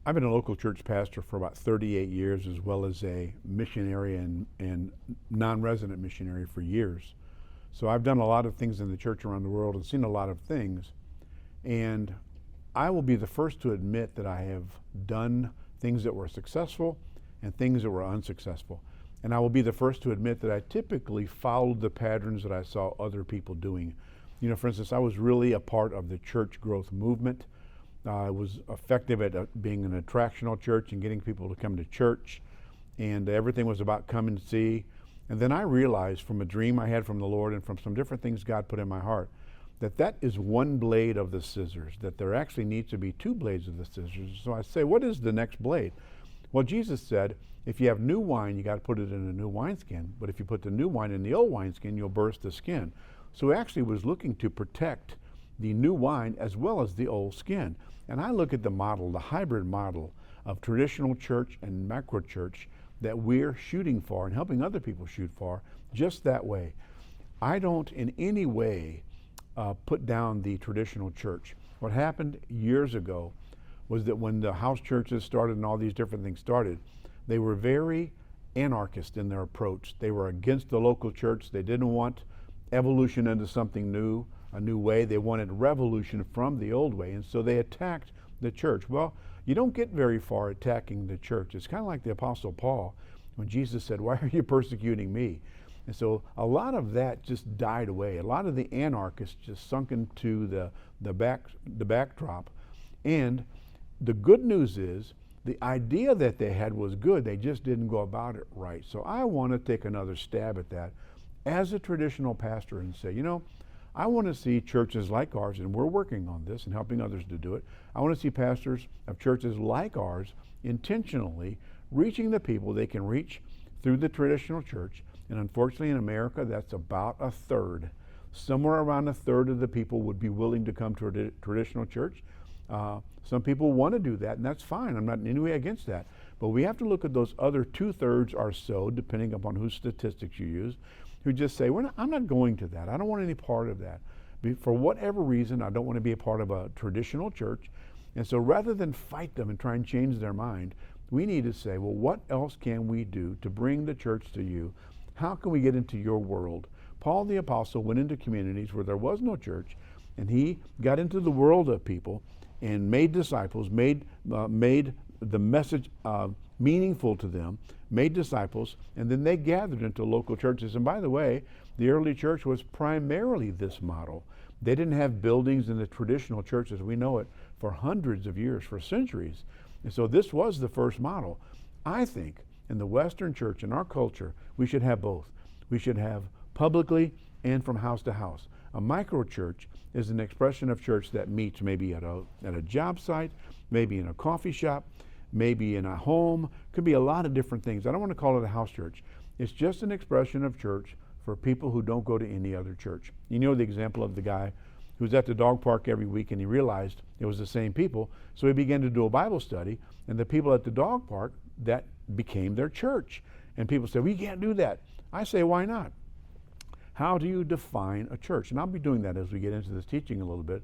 I've been a local church pastor for about 38 years, as well as a missionary and non-resident missionary for years. So I've done a lot of things in the church around the world and seen a lot of things. And I will be the first to admit that I have done things that were successful and things that were unsuccessful. And I will be the first to admit that I typically followed the patterns that I saw other people doing. You know, for instance, I was really a part of the church growth movement. I was effective at being an attractional church and getting people to come to church. And everything was about come and see. And then I realized from a dream I had from the Lord and from some different things God put in my heart that that is one blade of the scissors, that there actually needs to be two blades of the scissors. So I say, what is the next blade? Well, Jesus said, if you have new wine, you got to put it in a new wineskin. But if you put the new wine in the old wineskin, you'll burst the skin. So he actually was looking to protect the new wine as well as the old skin. And I look at the model, the hybrid model of traditional church and macro church that we're shooting for and helping other people shoot for just that way. I don't in any way put down the traditional church. What happened years ago was that when the house churches started and all these different things started, they were very anarchist in their approach. They were against the local church. They didn't want evolution into something new, a new way. They wanted revolution from the old way, and so they attacked the church. Well, you don't get very far attacking the church. It's kind of like the Apostle Paul when Jesus said, "Why are you persecuting me?" And so a lot of that just died away. A lot of the anarchists just sunk into the backdrop. And the good news is the idea that they had was good. They just didn't go about it right. So I want to take another stab at that as a traditional pastor and say, you know, I want to see churches like ours, and we're working on this and helping others to do it. I want to see pastors of churches like ours intentionally reaching the people they can reach through the traditional church. And unfortunately in America, that's about a third. Somewhere around a third of the people would be willing to come to a traditional church. Some people want to do that, and that's fine. I'm not in any way against that. But we have to look at those other 2/3 or so, depending upon whose statistics you use, who just say, I'm not going to that. I don't want any part of that. For whatever reason, I don't want to be a part of a traditional church. And so rather than fight them and try and change their mind, we need to say, well, what else can we do to bring the church to you? How can we get into your world? Paul the Apostle went into communities where there was no church, and he got into the world of people and made disciples, made the message meaningful to them, made disciples, and then they gathered into local churches. And by the way, the early church was primarily this model. They didn't have buildings in the traditional church as we know it for hundreds of years, for centuries. And so this was the first model. I think in the Western church, in our culture, we should have both. We should have publicly and from house to house. A micro church is an expression of church that meets maybe at a job site, maybe in a coffee shop, maybe in a home. Could be a lot of different things. I don't want to call it a house church. It's just an expression of church for people who don't go to any other church. You know the example of the guy who was at the dog park every week, and he realized it was the same people, so he began to do a Bible study, and the people at the dog park, that became their church. And people say, well, you can't do that. I say, why not? How do you define a church? And I'll be doing that as we get into this teaching a little bit.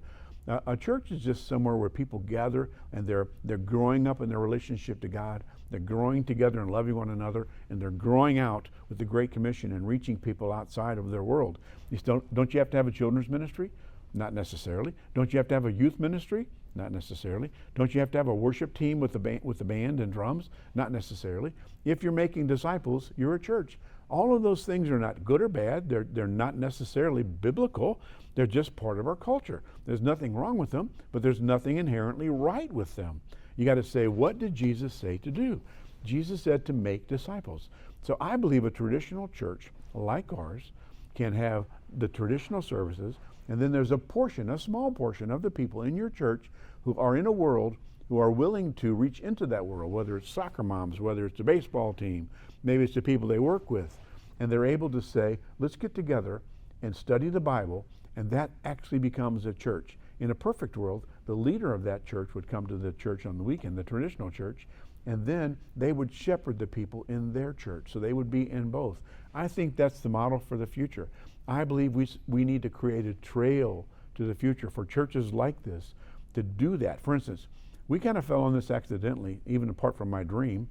A church is just somewhere where people gather and they're growing up in their relationship to God. They're growing together and loving one another, and they're growing out with the Great Commission and reaching people outside of their world. Don't you have to have a children's ministry? Not necessarily. Don't you have to have a youth ministry? Not necessarily. Don't you have to have a worship team with the band and drums? Not necessarily. If you're making disciples, you're a church. All of those things are not good or bad. They're not necessarily biblical. They're just part of our culture. There's nothing wrong with them, but there's nothing inherently right with them. You got to say, what did Jesus say to do? Jesus said to make disciples. So I believe a traditional church like ours can have the traditional services, and then there's a small portion of the people in your church who are in a world who are willing to reach into that world, whether it's soccer moms, whether it's a baseball team, maybe it's the people they work with, and they're able to say, let's get together and study the Bible, and that actually becomes a church. In a perfect world, the leader of that church would come to the church on the weekend, the traditional church, and then they would shepherd the people in their church, so they would be in both. I think that's the model for the future. I believe we need to create a trail to the future for churches like this to do that. For instance, We kind of fell on this accidentally, even apart from my dream,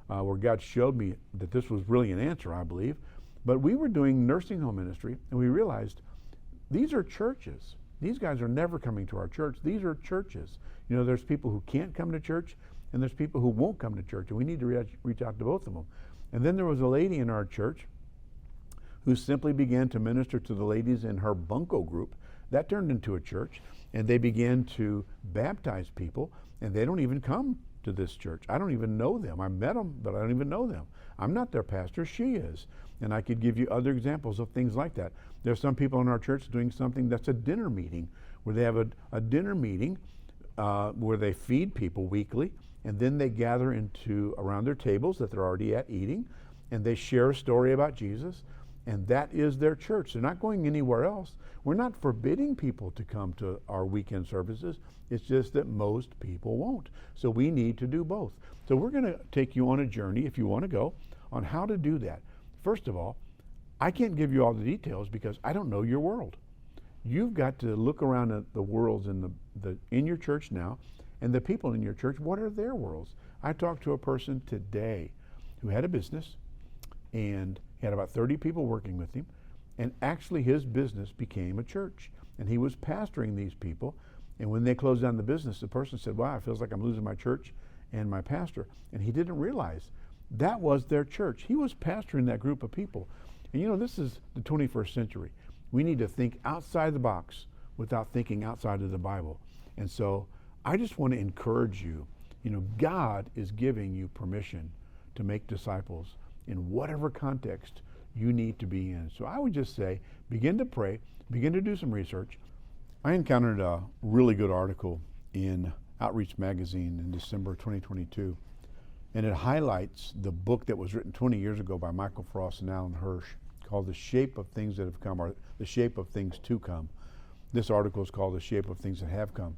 where God showed me that this was really an answer, I believe. But we were doing nursing home ministry, and we realized these are churches. These guys are never coming to our church. These are churches. You know, there's people who can't come to church, and there's people who won't come to church, and we need to reach out to both of them. And then there was a lady in our church who simply began to minister to the ladies in her bunco group. That turned into a church, and they began to baptize people, and they don't even come to this church. I don't even know them. I met them, but I don't even know them. I'm not their pastor, she is. And I could give you other examples of things like that. There's some people in our church doing something that's a dinner meeting, where they have a dinner meeting where they feed people weekly, and then they gather around their tables that they're already at eating, and they share a story about Jesus, and that is their church. They're not going anywhere else. We're not forbidding people to come to our weekend services. It's just that most people won't. So we need to do both. So we're going to take you on a journey, if you want to go, on how to do that. First of all, I can't give you all the details because I don't know your world. You've got to look around at the worlds in your church now, and the people in your church, what are their worlds? I talked to a person today who had a business, and he had about 30 people working with him, and actually his business became a church, and he was pastoring these people. And when they closed down the business, the person said, wow, it feels like I'm losing my church and my pastor. And he didn't realize that was their church. He was pastoring that group of people. And you know, this is the 21st century. We need to think outside the box without thinking outside of the Bible. And so I just want to encourage you, you know, God is giving you permission to make disciples in whatever context you need to be in. So I would just say, begin to pray, begin to do some research. I encountered a really good article in Outreach Magazine in December 2022, and it highlights the book that was written 20 years ago by Michael Frost and Alan Hirsch called The Shape of Things That Have Come, or The Shape of Things to Come. This article is called The Shape of Things That Have Come.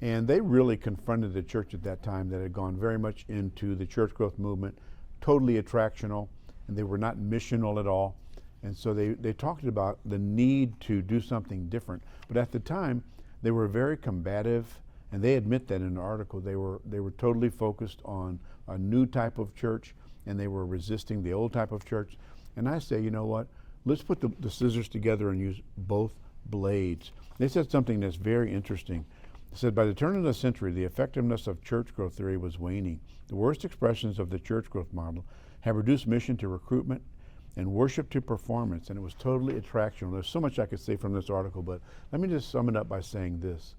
And they really confronted the church at that time that had gone very much into the church growth movement, totally attractional, and they were not missional at all. And so they talked about the need to do something different. But at the time, they were very combative, and they admit that in the article. They were totally focused on a new type of church, and they were resisting the old type of church. And I say, you know what? Let's put the scissors together and use both blades. They said something that's very interesting. They said, by the turn of the century, the effectiveness of church growth theory was waning. The worst expressions of the church growth model have reduced mission to recruitment and worship to performance, and it was totally attractional. There's so much I could say from this article, but let me just sum it up by saying this.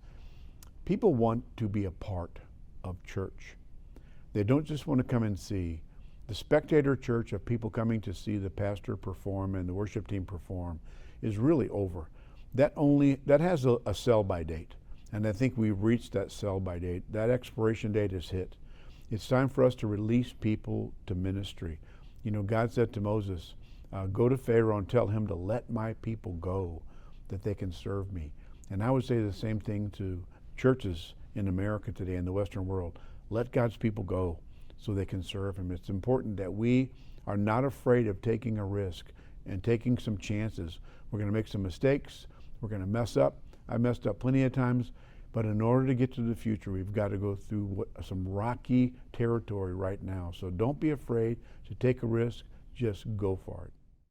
People want to be a part of church. They don't just want to come and see. The spectator church of people coming to see the pastor perform and the worship team perform is really over. That has a sell-by date, and I think we've reached that sell-by date. That expiration date is hit. It's time for us to release people to ministry. You know, God said to Moses, go to Pharaoh and tell him to let my people go, that they can serve me. And I would say the same thing to churches in America today, in the Western world. Let God's people go so they can serve him. It's important that we are not afraid of taking a risk and taking some chances. We're going to make some mistakes. We're going to mess up. I messed up plenty of times. But in order to get to the future, we've got to go through some rocky territory right now. So don't be afraid to take a risk. Just go for it.